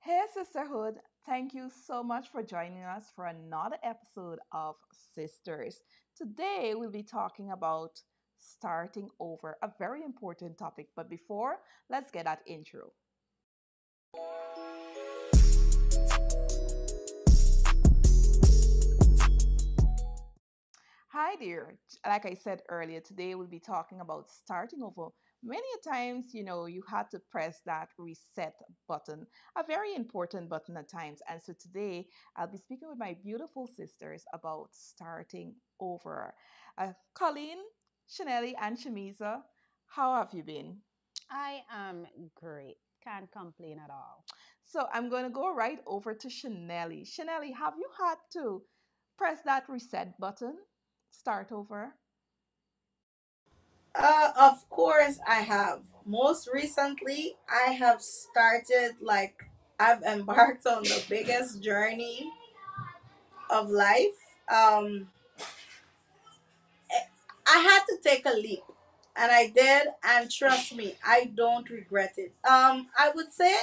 Hey, Sisterhood. Thank you so much for joining us for another episode of Sisters. Today, we'll be talking about starting over, a very important topic. But before, let's get that intro. Hi, dear. Like I said earlier, today we'll be talking about starting over. Many a times, you had to press that reset button, a very important button at times. And so today I'll be speaking with my beautiful sisters about starting over. Colleen, Chanelli, and Shamisa, how have you been? I am great. Can't complain at all. So I'm going to go right over to Chanelli. Chanelli, have you had to press that reset button, start over? Of course, I have. Most recently, I have started, I've embarked on the biggest journey of life. Um, I had to take a leap, and I did, and trust me, I don't regret it. I would say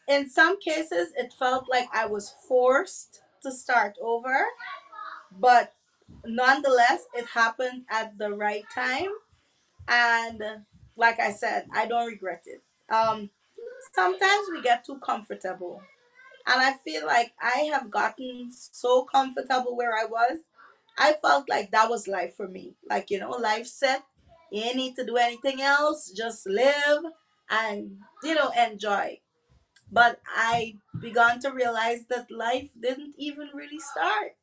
in some cases, it felt like I was forced to start over, but nonetheless, it happened at the right time. And like I said, I don't regret it. Sometimes we get too comfortable, and I feel like I have gotten so comfortable where I was. I felt like that was life for me. Like, life set. You ain't need to do anything else, just live and, enjoy. But I began to realize that life didn't even really start.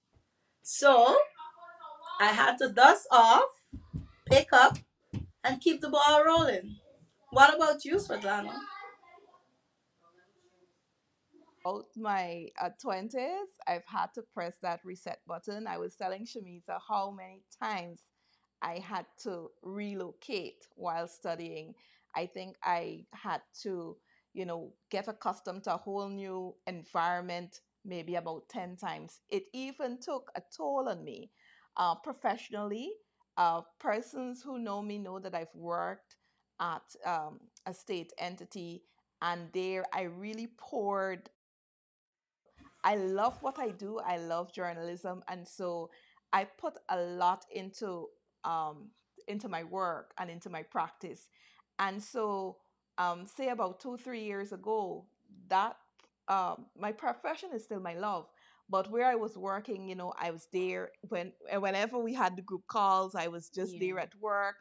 So I had to dust off, pick up, and keep the ball rolling. What about you, Svetlana? My 20s, I've had to press that reset button. I was telling Shamita how many times I had to relocate while studying. I think I had to, get accustomed to a whole new environment maybe about 10 times. It even took a toll on me professionally. Persons who know me know that I've worked at a state entity, and there I really poured. I love what I do. I love journalism, and so I put a lot um, into my work and into my practice. And so, say about 2 3 years ago, that my profession is still my love. But where I was working, I was there whenever we had the group calls. I was just Yeah. there at work,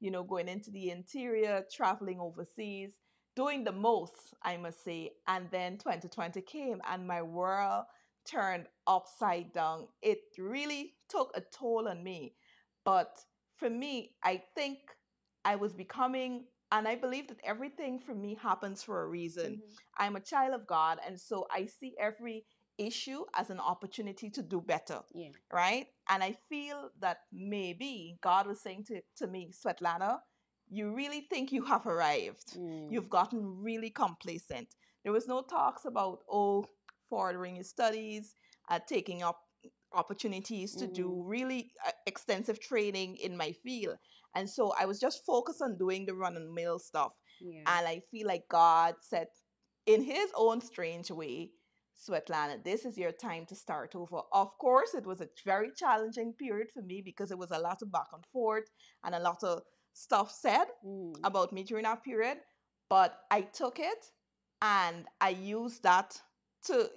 going into the interior, traveling overseas, doing the most, I must say. And then 2020 came and my world turned upside down. It really took a toll on me. But for me, I think I was becoming, and I believe that everything for me happens for a reason. Hmm. I'm a child of God, and so I see every issue as an opportunity to do better, Yeah. right? And I feel that maybe God was saying to me, Svetlana, you really think you have arrived. Mm. You've gotten really complacent. There was no talks about, furthering your studies, taking up opportunities to Hmm. do really extensive training in my field. And so I was just focused on doing the run and mill stuff. Yeah. And I feel like God said, in his own strange way, Svetlana, this is your time to start over. Of course, it was a very challenging period for me because it was a lot of back and forth and a lot of stuff said Mm. about me during that period. But I took it and I used that to,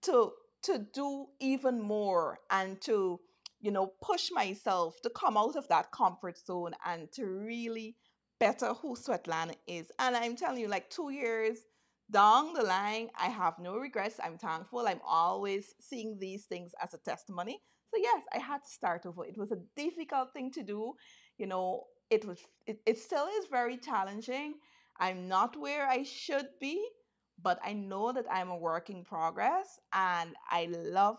to to do even more and to push myself to come out of that comfort zone and to really better who Svetlana is. And I'm telling you, like 2 years down the line, I have no regrets. I'm thankful. I'm always seeing these things as a testimony. So yes, I had to start over. It was a difficult thing to do. It still is very challenging. I'm not where I should be, but I know that I'm a work in progress, and I love,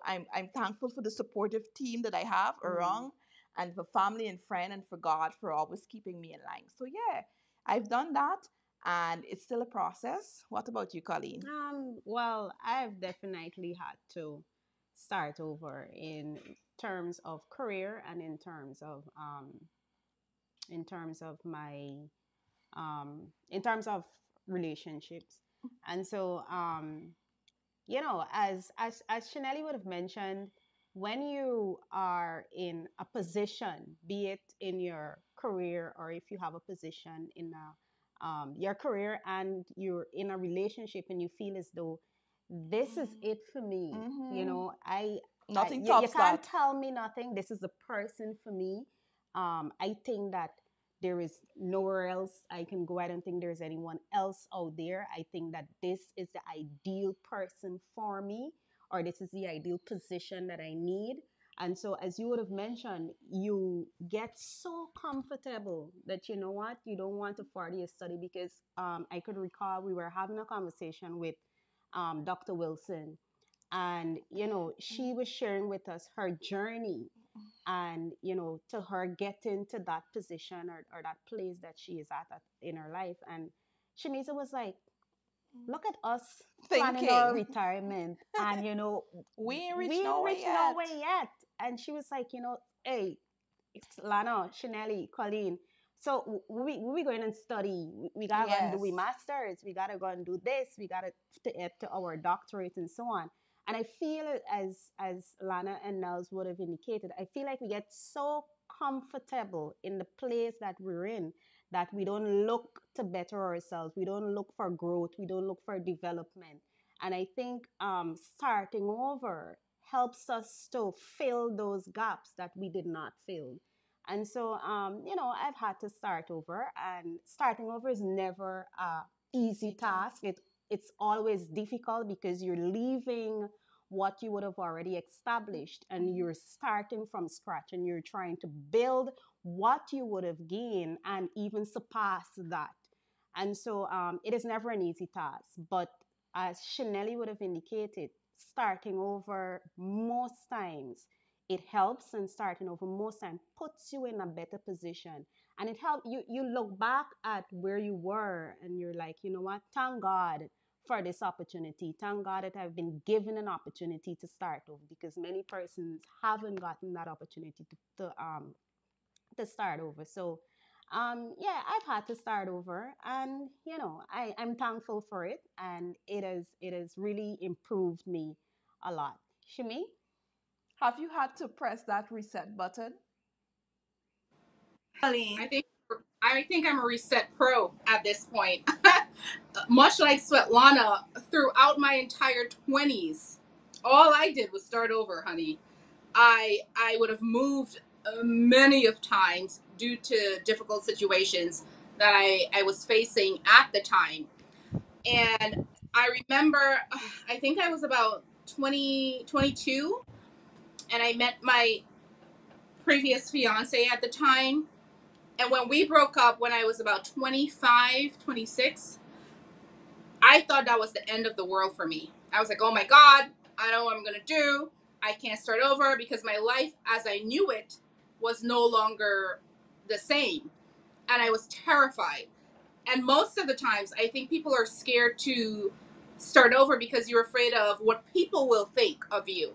I'm thankful for the supportive team that I have Mm. around, and for family and friend, and for God for always keeping me in line. So yeah, I've done that, and it's still a process. What about you, Colleen? Well, I've definitely had to start over in terms of career and in terms of my in terms of relationships. And so, as Chanelli would have mentioned, when you are in a position, be it in your career or if you have a position in your career and you're in a relationship and you feel as though this is it for me, Mm-hmm. Nothing you tops can't that. tell me nothing. This is the person for me. I think that there is nowhere else I can go. I don't think there's anyone else out there. I think that this is the ideal person for me, or this is the ideal position that I need. And so, as you would have mentioned, you get so comfortable that you know what, you don't want to further your study because I could recall we were having a conversation with Dr. Wilson, and she was sharing with us her journey and to her getting to that position or that place that she is at in her life. And Shamisa was like, look at us planning our Thinking. retirement, and We ain't we reached ain't nowhere reached yet. nowhere yet. And she was like, hey, it's Lana, Chanelli, Colleen, so we going and study. We gotta go and do Yes. we masters. We gotta go and do this. We gotta to our doctorate and so on. And I feel as Lana and Nels would have indicated, I feel like we get so comfortable in the place that we're in that we don't look to better ourselves. We don't look for growth. We don't look for development. And I think starting over helps us to fill those gaps that we did not fill. And so, I've had to start over, and starting over is never a easy Sita. task. It's always difficult because you're leaving what you would have already established and Mhm. you're starting from scratch and you're trying to build what you would have gained and even surpass that. And so it is never an easy task. But as Chanelli would have indicated, starting over most times it helps, and starting over most times puts you in a better position. And it helps you look back at where you were and you're like, you know what, thank God for this opportunity. Thank God that I've been given an opportunity to start over because many persons haven't gotten that opportunity to start over. So, yeah, I've had to start over, and I'm thankful for it, and it has really improved me a lot. Shimi? Have you had to press that reset button? Colleen. I think I'm a reset pro at this point. Much like Svetlana, throughout my entire 20s, all I did was start over, honey. I would have moved many of times due to difficult situations that I was facing at the time. And I remember, I think I was about 22, and I met my previous fiance at the time. And when we broke up when I was about 25, 26, I thought that was the end of the world for me. I was like, oh my God, I don't know what I'm going to do. I can't start over because my life as I knew it was no longer the same. And I was terrified. And most of the times, I think people are scared to start over because you're afraid of what people will think of you.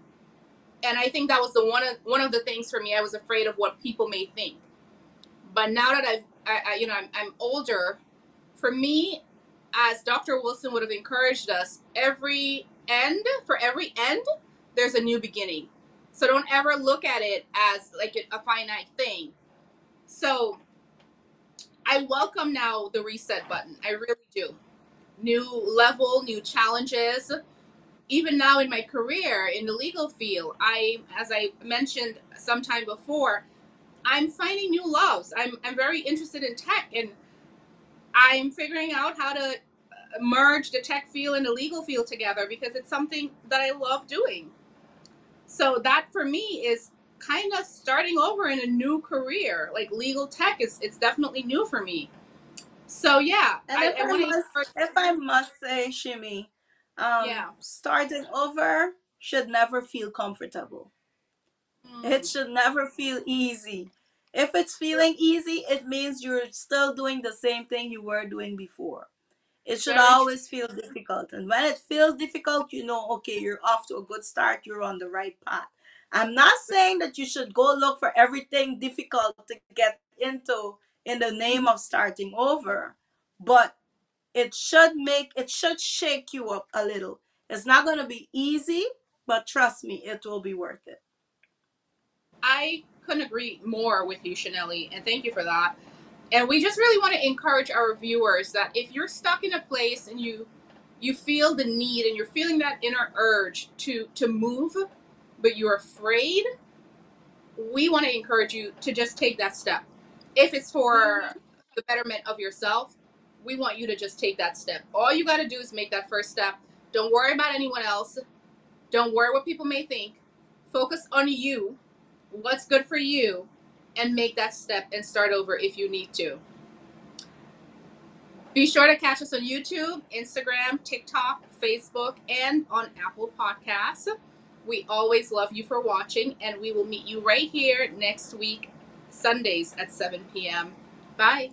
And I think that was the one of the things for me. I was afraid of what people may think. But now that I'm older, for me, as Dr. Wilson would have encouraged us, for every end, there's a new beginning. So don't ever look at it as like a finite thing. So I welcome now the reset button. I really do. New level, new challenges. Even now in my career in the legal field, as I mentioned sometime before, I'm finding new loves. I'm very interested in tech, and I'm figuring out how to merge the tech field and the legal field together because it's something that I love doing. So that for me is kind of starting over in a new career. Like legal tech is it's definitely new for me. So yeah, And I want to encourage. if I must say, Shimi, Yeah. starting over should never feel comfortable. It Mm, should never feel easy. If it's feeling easy, it means you're still doing the same thing you were doing before. It should very true. always feel difficult. And when it feels difficult, you know, okay, you're off to a good start, you're on the right path. I'm not saying that you should go look for everything difficult to get into in the name of starting over, but it should shake you up a little. It's not going to be easy, but trust me, it will be worth it. I couldn't agree more with you, Chanelli, and thank you for that. And we just really want to encourage our viewers that if you're stuck in a place and you feel the need and you're feeling that inner urge to move, but you're afraid, we want to encourage you to just take that step. If it's for the betterment of yourself, we want you to just take that step. All you got to do is make that first step. Don't worry about anyone else. Don't worry what people may think. Focus on you, what's good for you, and make that step and start over if you need to. Be sure to catch us on YouTube, Instagram, TikTok, Facebook, and on Apple Podcasts. We always love you for watching, and we will meet you right here next week, Sundays at 7 p.m. Bye.